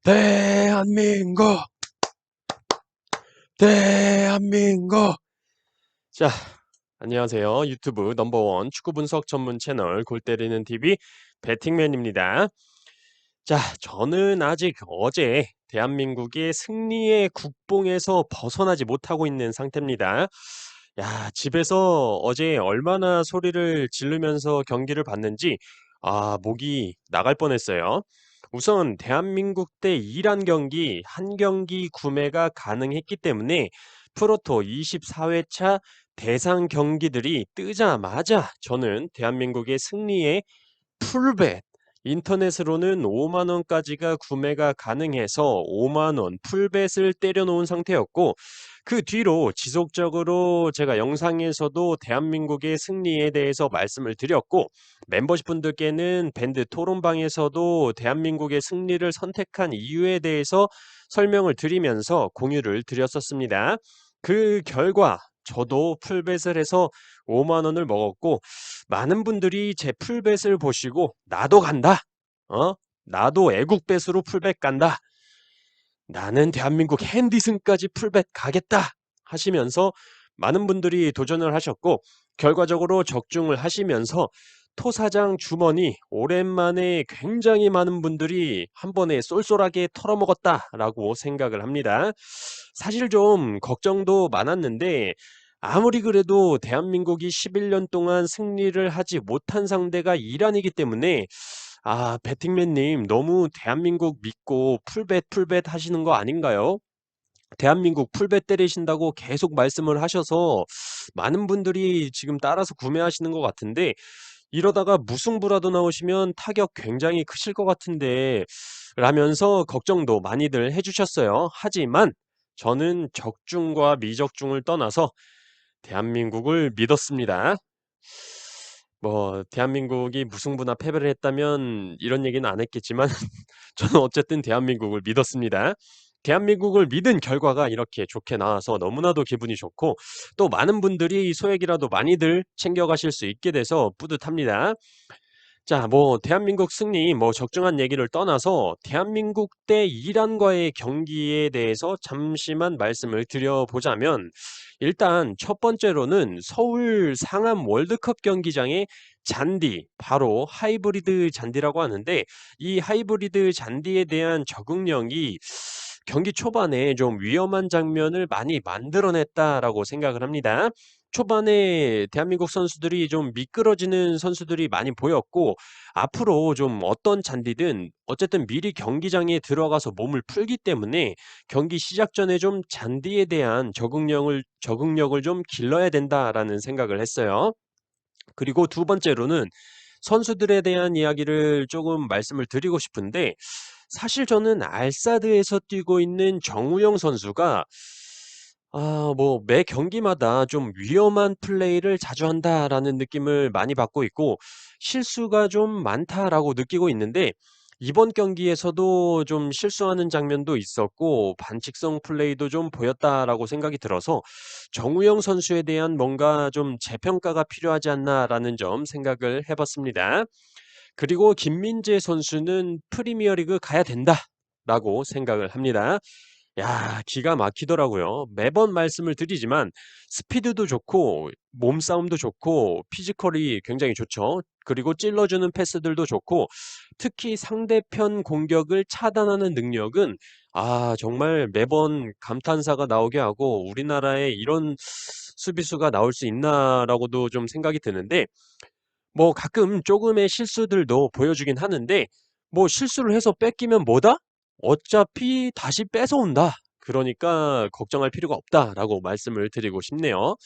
대한민국, 대한민국. 자, 안녕하세요. 유튜브 넘버원 축구 분석 전문 채널 골 때리는 TV 배팅맨입니다. 자, 저는 아직 어제 대한민국의 승리의 국뽕에서 벗어나지 못하고 있는 상태입니다. 야, 집에서 어제 얼마나 소리를 지르면서 경기를 봤는지 목이 나갈 뻔했어요. 우선 대한민국 대 이란 경기 한 경기 구매가 가능했기 때문에 프로토 24회차 대상 경기들이 뜨자마자 저는 대한민국의 승리에 풀벳 인터넷으로는 5만 원까지가 구매가 가능해서 5만 원 풀벳을 때려 놓은 상태였고, 그 뒤로 지속적으로 제가 영상에서도 대한민국의 승리에 대해서 말씀을 드렸고, 멤버십 분들께는 밴드 토론방에서도 대한민국의 승리를 선택한 이유에 대해서 설명을 드리면서 공유를 드렸었습니다. 그 결과 저도 풀벳을 해서 5만 원을 먹었고, 많은 분들이 제 풀벳을 보시고 나도 간다. 어? 나도 애국뱃으로 풀벳 간다. 나는 대한민국 핸디슨까지 풀벳 가겠다 하시면서 많은 분들이 도전을 하셨고, 결과적으로 적중을 하시면서 토사장 주머니 오랜만에 굉장히 많은 분들이 한 번에 쏠쏠하게 털어먹었다라고 생각을 합니다. 사실 좀 걱정도 많았는데, 아무리 그래도 대한민국이 11년 동안 승리를 하지 못한 상대가 이란이기 때문에 배팅맨님 너무 대한민국 믿고 풀벳 하시는 거 아닌가요? 대한민국 풀벳 때리신다고 계속 말씀을 하셔서 많은 분들이 지금 따라서 구매하시는 것 같은데, 이러다가 무승부라도 나오시면 타격 굉장히 크실 것 같은데 라면서 걱정도 많이들 해주셨어요. 하지만 저는 적중과 미적중을 떠나서 대한민국을 믿었습니다. 뭐 대한민국이 무승부나 패배를 했다면 이런 얘기는 안 했겠지만 저는 어쨌든 대한민국을 믿었습니다. 대한민국을 믿은 결과가 이렇게 좋게 나와서 너무나도 기분이 좋고, 또 많은 분들이 소액이라도 많이들 챙겨가실 수 있게 돼서 뿌듯합니다. 자, 뭐 대한민국 승리 뭐 적중한 얘기를 떠나서 대한민국 대 이란과의 경기에 대해서 잠시만 말씀을 드려보자면, 일단 첫 번째로는 서울 상암 월드컵 경기장의 잔디, 바로 하이브리드 잔디라고 하는데, 이 하이브리드 잔디에 대한 적응력이 경기 초반에 좀 위험한 장면을 많이 만들어냈다라고 생각을 합니다. 초반에 대한민국 선수들이 좀 미끄러지는 선수들이 많이 보였고, 앞으로 좀 어떤 잔디든 어쨌든 미리 경기장에 들어가서 몸을 풀기 때문에 경기 시작 전에 좀 잔디에 대한 적응력을 좀 길러야 된다라는 생각을 했어요. 그리고 두 번째로는 선수들에 대한 이야기를 조금 말씀을 드리고 싶은데, 사실 저는 알사드에서 뛰고 있는 정우영 선수가 뭐 매 경기마다 좀 위험한 플레이를 자주 한다라는 느낌을 많이 받고 있고, 실수가 좀 많다라고 느끼고 있는데, 이번 경기에서도 좀 실수하는 장면도 있었고 반칙성 플레이도 좀 보였다라고 생각이 들어서 정우영 선수에 대한 뭔가 좀 재평가가 필요하지 않나라는 점 생각을 해봤습니다. 그리고 김민재 선수는 프리미어리그 가야 된다라고 생각을 합니다. 야, 기가 막히더라고요. 매번 말씀을 드리지만 스피드도 좋고 몸싸움도 좋고 피지컬이 굉장히 좋죠. 그리고 찔러주는 패스들도 좋고, 특히 상대편 공격을 차단하는 능력은 정말 매번 감탄사가 나오게 하고, 우리나라에 이런 수비수가 나올 수 있나라고도 좀 생각이 드는데, 뭐 가끔 조금의 실수들도 보여주긴 하는데, 뭐 실수를 해서 뺏기면 뭐다? 어차피 다시 뺏어온다. 그러니까 걱정할 필요가 없다라고 말씀을 드리고 싶네요.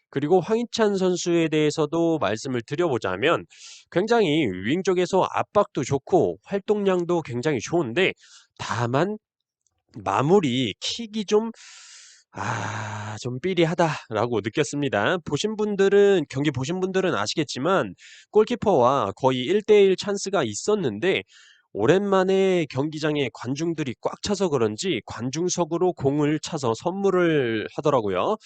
그리고 황희찬 선수에 대해서도 말씀을 드려보자면, 굉장히 윙 쪽에서 압박도 좋고 활동량도 굉장히 좋은데, 다만 마무리 킥이 좀 삐리하다라고 느꼈습니다. 경기 보신 분들은 아시겠지만 골키퍼와 거의 1대1 찬스가 있었는데, 오랜만에 경기장에 관중들이 꽉 차서 그런지 관중석으로 공을 차서 선물을 하더라고요.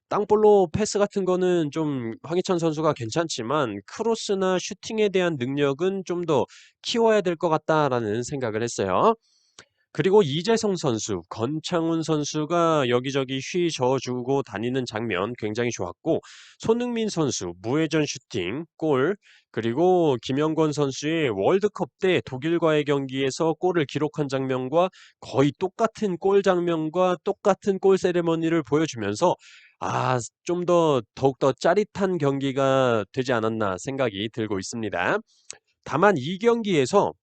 땅볼로 패스 같은 거는 좀 황희찬 선수가 괜찮지만 크로스나 슈팅에 대한 능력은 좀 더 키워야 될 것 같다라는 생각을 했어요. 그리고 이재성 선수, 권창훈 선수가 여기저기 휘저어주고 다니는 장면 굉장히 좋았고, 손흥민 선수 무회전 슈팅, 골, 그리고 김영권 선수의 월드컵 때 독일과의 경기에서 골을 기록한 장면과 거의 똑같은 골 장면과 똑같은 골 세레머니를 보여주면서 좀 더욱더 짜릿한 경기가 되지 않았나 생각이 들고 있습니다. 다만 이 경기에서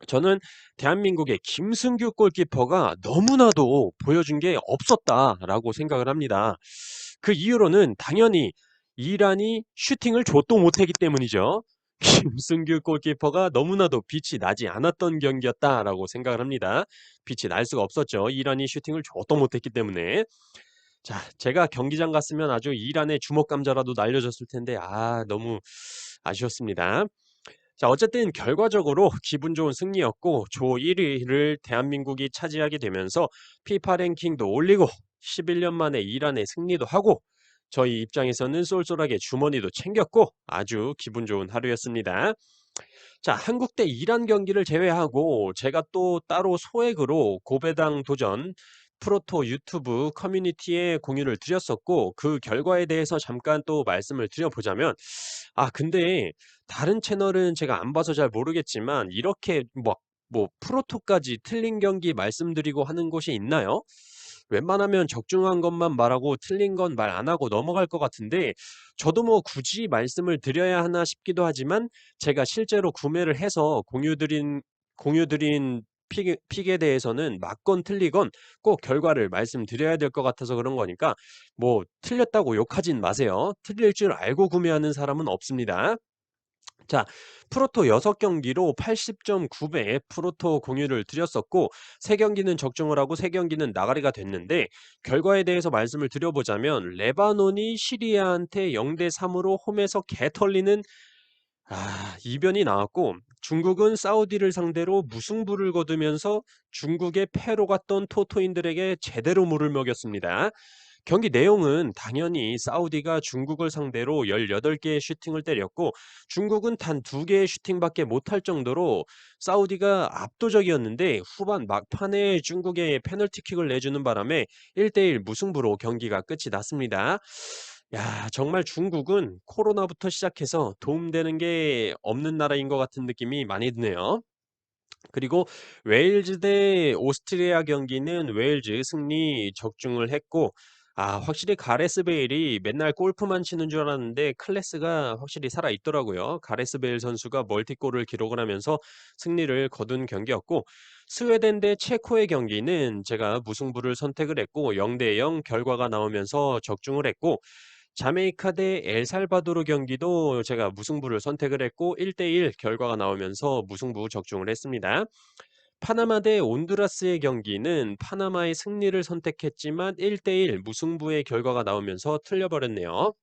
저는 대한민국의 김승규 골키퍼가 너무나도 보여준 게 없었다라고 생각을 합니다. 그 이유로는 당연히 이란이 슈팅을 줬도 못했기 때문이죠. 김승규 골키퍼가 너무나도 빛이 나지 않았던 경기였다라고 생각을 합니다. 빛이 날 수가 없었죠. 이란이 슈팅을 줬도 못했기 때문에. 자, 제가 경기장 갔으면 아주 이란의 주먹 감자라도 날려줬을 텐데, 너무 아쉬웠습니다. 자, 어쨌든 결과적으로 기분 좋은 승리였고 조 1위를 대한민국이 차지하게 되면서 피파 랭킹도 올리고 11년 만에 이란의 승리도 하고 저희 입장에서는 쏠쏠하게 주머니도 챙겼고 아주 기분 좋은 하루였습니다. 자, 한국 대 이란 경기를 제외하고 제가 또 따로 소액으로 고배당 도전 프로토 유튜브 커뮤니티에 공유를 드렸었고 그 결과에 대해서 잠깐 또 말씀을 드려보자면 근데 다른 채널은 제가 안 봐서 잘 모르겠지만 이렇게 뭐 프로토까지 틀린 경기 말씀드리고 하는 곳이 있나요? 웬만하면 적중한 것만 말하고 틀린 건 말 안 하고 넘어갈 것 같은데 저도 뭐 굳이 말씀을 드려야 하나 싶기도 하지만 제가 실제로 구매를 해서 공유드린 픽에 대해서는 맞건 틀리건 꼭 결과를 말씀드려야 될 것 같아서 그런 거니까 뭐 틀렸다고 욕하진 마세요. 틀릴 줄 알고 구매하는 사람은 없습니다. 자, 프로토 6경기로 80.9배 프로토 공유를 드렸었고 3경기는 적중을 하고 3경기는 나가리가 됐는데 결과에 대해서 말씀을 드려보자면 레바논이 시리아한테 0대3으로 홈에서 개털리는 이변이 나왔고 중국은 사우디를 상대로 무승부를 거두면서 중국의 패로 갔던 토토인들에게 제대로 물을 먹였습니다. 경기 내용은 당연히 사우디가 중국을 상대로 18개의 슈팅을 때렸고 중국은 단 2개의 슈팅밖에 못할 정도로 사우디가 압도적이었는데 후반 막판에 중국의 페널티킥을 내주는 바람에 1대1 무승부로 경기가 끝이 났습니다. 야, 정말 중국은 코로나부터 시작해서 도움되는 게 없는 나라인 것 같은 느낌이 많이 드네요. 그리고 웨일즈 대 오스트리아 경기는 웨일즈 승리 적중을 했고 확실히 가레스 베일이 맨날 골프만 치는 줄 알았는데 클래스가 확실히 살아 있더라고요. 가레스 베일 선수가 멀티골을 기록을 하면서 승리를 거둔 경기였고 스웨덴 대 체코의 경기는 제가 무승부를 선택을 했고 0대0 결과가 나오면서 적중을 했고 자메이카 대 엘살바도르 경기도 제가 무승부를 선택을 했고 1대1 결과가 나오면서 무승부 적중을 했습니다. 파나마 대 온두라스의 경기는 파나마의 승리를 선택했지만 1대1 무승부의 결과가 나오면서 틀려버렸네요.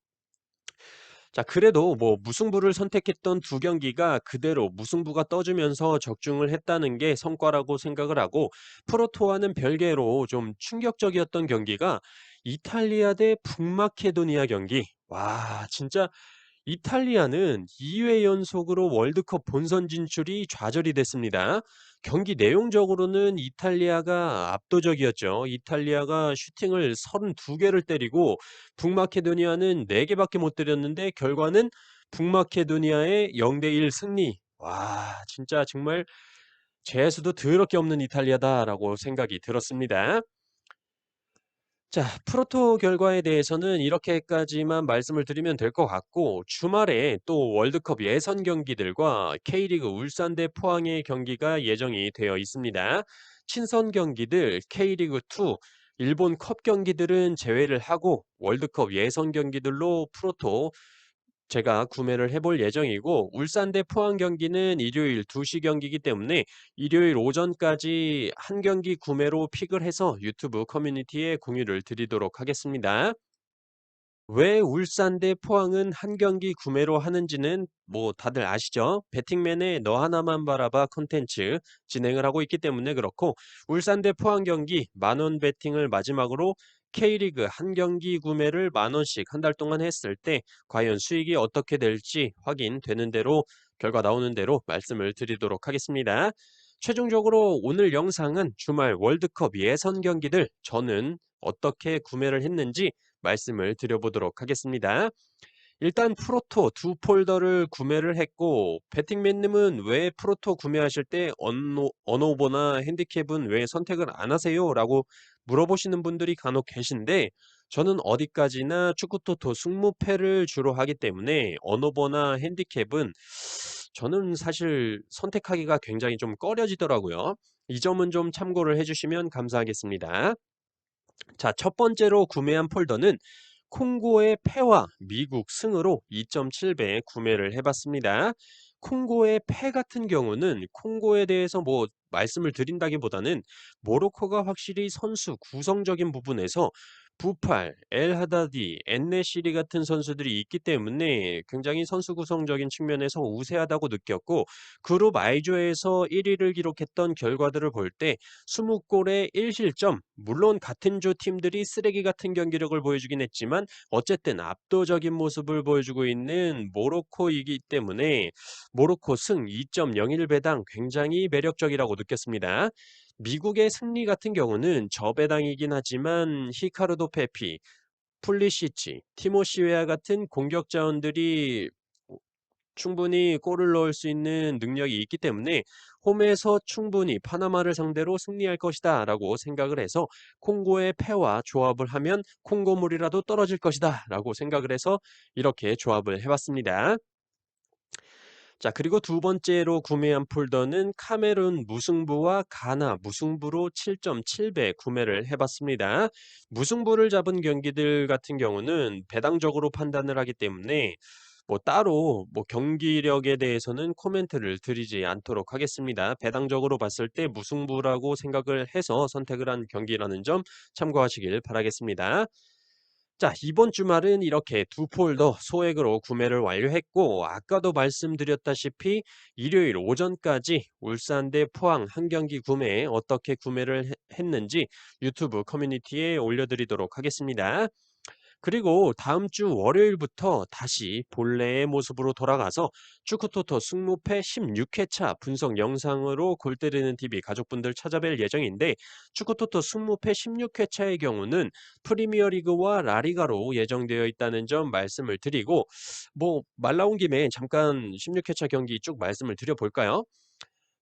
자, 그래도 뭐 무승부를 선택했던 두 경기가 그대로 무승부가 떠주면서 적중을 했다는 게 성과라고 생각을 하고 프로토와는 별개로 좀 충격적이었던 경기가 이탈리아 대 북마케도니아 경기. 와, 진짜 이탈리아는 2회 연속으로 월드컵 본선 진출이 좌절이 됐습니다. 경기 내용적으로는 이탈리아가 압도적이었죠. 이탈리아가 슈팅을 32개를 때리고 북마케도니아는 4개밖에 못 때렸는데 결과는 북마케도니아의 0대1 승리. 와, 진짜 정말 재수도 더럽게 없는 이탈리아다라고 생각이 들었습니다. 자, 프로토 결과에 대해서는 이렇게까지만 말씀을 드리면 될 것 같고 주말에 또 월드컵 예선 경기들과 K리그 울산 대 포항의 경기가 예정이 되어 있습니다. 친선 경기들 K리그2 일본 컵 경기들은 제외를 하고 월드컵 예선 경기들로 프로토 제가 구매를 해볼 예정이고 울산 대 포항 경기는 일요일 2시 경기이기 때문에 일요일 오전까지 한 경기 구매로 픽을 해서 유튜브 커뮤니티에 공유를 드리도록 하겠습니다. 왜 울산 대 포항은 한 경기 구매로 하는지는 뭐 다들 아시죠? 배팅맨의 너 하나만 바라봐 콘텐츠 진행을 하고 있기 때문에 그렇고 울산 대 포항 경기 만원 배팅을 마지막으로 K리그 한 경기 구매를 만원씩 한 달 동안 했을 때 과연 수익이 어떻게 될지 확인되는 대로 결과 나오는 대로 말씀을 드리도록 하겠습니다. 최종적으로 오늘 영상은 주말 월드컵 예선 경기들 저는 어떻게 구매를 했는지 말씀을 드려보도록 하겠습니다. 일단 프로토 두 폴더를 구매를 했고 배팅맨님은 왜 프로토 구매하실 때 언오버나 핸디캡은 왜 선택을 안 하세요? 라고 물어보시는 분들이 간혹 계신데 저는 어디까지나 축구토토 승무패를 주로 하기 때문에 언오버나 핸디캡은 저는 사실 선택하기가 굉장히 좀 꺼려지더라고요. 이 점은 좀 참고를 해주시면 감사하겠습니다. 자, 첫 번째로 구매한 폴더는 콩고의 패와 미국 승으로 2.7배 구매를 해봤습니다. 콩고의 패 같은 경우는 콩고에 대해서 뭐 말씀을 드린다기보다는 모로코가 확실히 선수 구성적인 부분에서 부팔, 엘하다디, 엔네시리 같은 선수들이 있기 때문에 굉장히 선수 구성적인 측면에서 우세하다고 느꼈고 그룹 I조에서 1위를 기록했던 결과들을 볼 때 20골에 1실점, 물론 같은 조 팀들이 쓰레기 같은 경기력을 보여주긴 했지만 어쨌든 압도적인 모습을 보여주고 있는 모로코이기 때문에 모로코 승 2.01배당 굉장히 매력적이라고 느꼈습니다. 미국의 승리 같은 경우는 저배당이긴 하지만 히카르도 페피, 풀리시치, 티모시 웨아 같은 공격 자원들이 충분히 골을 넣을 수 있는 능력이 있기 때문에 홈에서 충분히 파나마를 상대로 승리할 것이다 라고 생각을 해서 콩고의 패와 조합을 하면 콩고물이라도 떨어질 것이다 라고 생각을 해서 이렇게 조합을 해봤습니다. 자, 그리고 두 번째로 구매한 폴더는 카메룬 무승부와 가나 무승부로 7.7배 구매를 해봤습니다. 무승부를 잡은 경기들 같은 경우는 배당적으로 판단을 하기 때문에 뭐 따로 뭐 경기력에 대해서는 코멘트를 드리지 않도록 하겠습니다. 배당적으로 봤을 때 무승부라고 생각을 해서 선택을 한 경기라는 점 참고하시길 바라겠습니다. 자, 이번 주말은 이렇게 두 폴더 소액으로 구매를 완료했고 아까도 말씀드렸다시피 일요일 오전까지 울산 대 포항 한 경기 구매 어떻게 구매를 했는지 유튜브 커뮤니티에 올려드리도록 하겠습니다. 그리고 다음 주 월요일부터 다시 본래의 모습으로 돌아가서 축구토토 승무패 16회차 분석 영상으로 골 때리는 TV 가족분들 찾아뵐 예정인데 축구토토 승무패 16회차의 경우는 프리미어리그와 라리가로 예정되어 있다는 점 말씀을 드리고 뭐 말 나온 김에 잠깐 16회차 경기 쭉 말씀을 드려볼까요?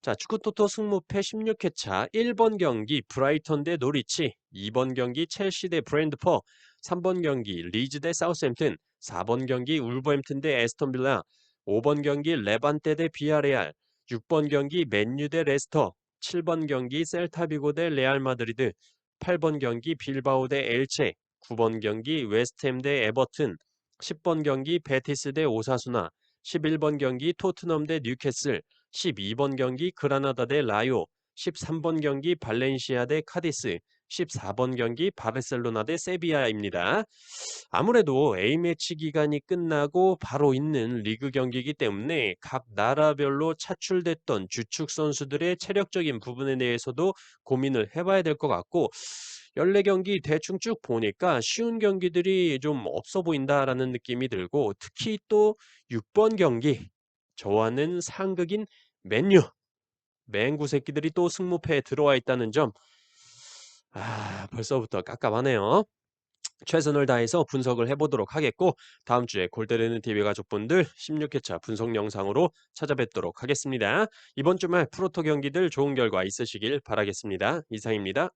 자, 축구토토 승무패 16회차 1번 경기 브라이턴 대 노리치, 2번 경기 첼시 대 브랜드퍼, 3번 경기 리즈 대 사우스햄튼, 4번 경기 울버햄튼 대 에스턴 빌라, 5번 경기 레반테 대 비아레알, 6번 경기 맨유 대 레스터, 7번 경기 셀타비고 대 레알 마드리드, 8번 경기 빌바오 대 엘체, 9번 경기 웨스트햄 대 에버튼, 10번 경기 베티스 대 오사수나, 11번 경기 토트넘 대 뉴캐슬, 12번 경기 그라나다 대 라요, 13번 경기 발렌시아 대 카디스, 14번 경기 바르셀로나 대 세비야입니다. 아무래도 A매치 기간이 끝나고 바로 있는 리그 경기이기 때문에 각 나라별로 차출됐던 주축 선수들의 체력적인 부분에 대해서도 고민을 해봐야 될 것 같고 14경기 대충 쭉 보니까 쉬운 경기들이 좀 없어 보인다라는 느낌이 들고 특히 또 6번 경기 저와는 상극인 맨유 맹구 새끼들이 또 승무패에 들어와 있다는 점 벌써부터 깝깝하네요. 최선을 다해서 분석을 해보도록 하겠고 다음 주에 골 때리는 TV 가족분들 16회차 분석 영상으로 찾아뵙도록 하겠습니다. 이번 주말 프로토 경기들 좋은 결과 있으시길 바라겠습니다. 이상입니다.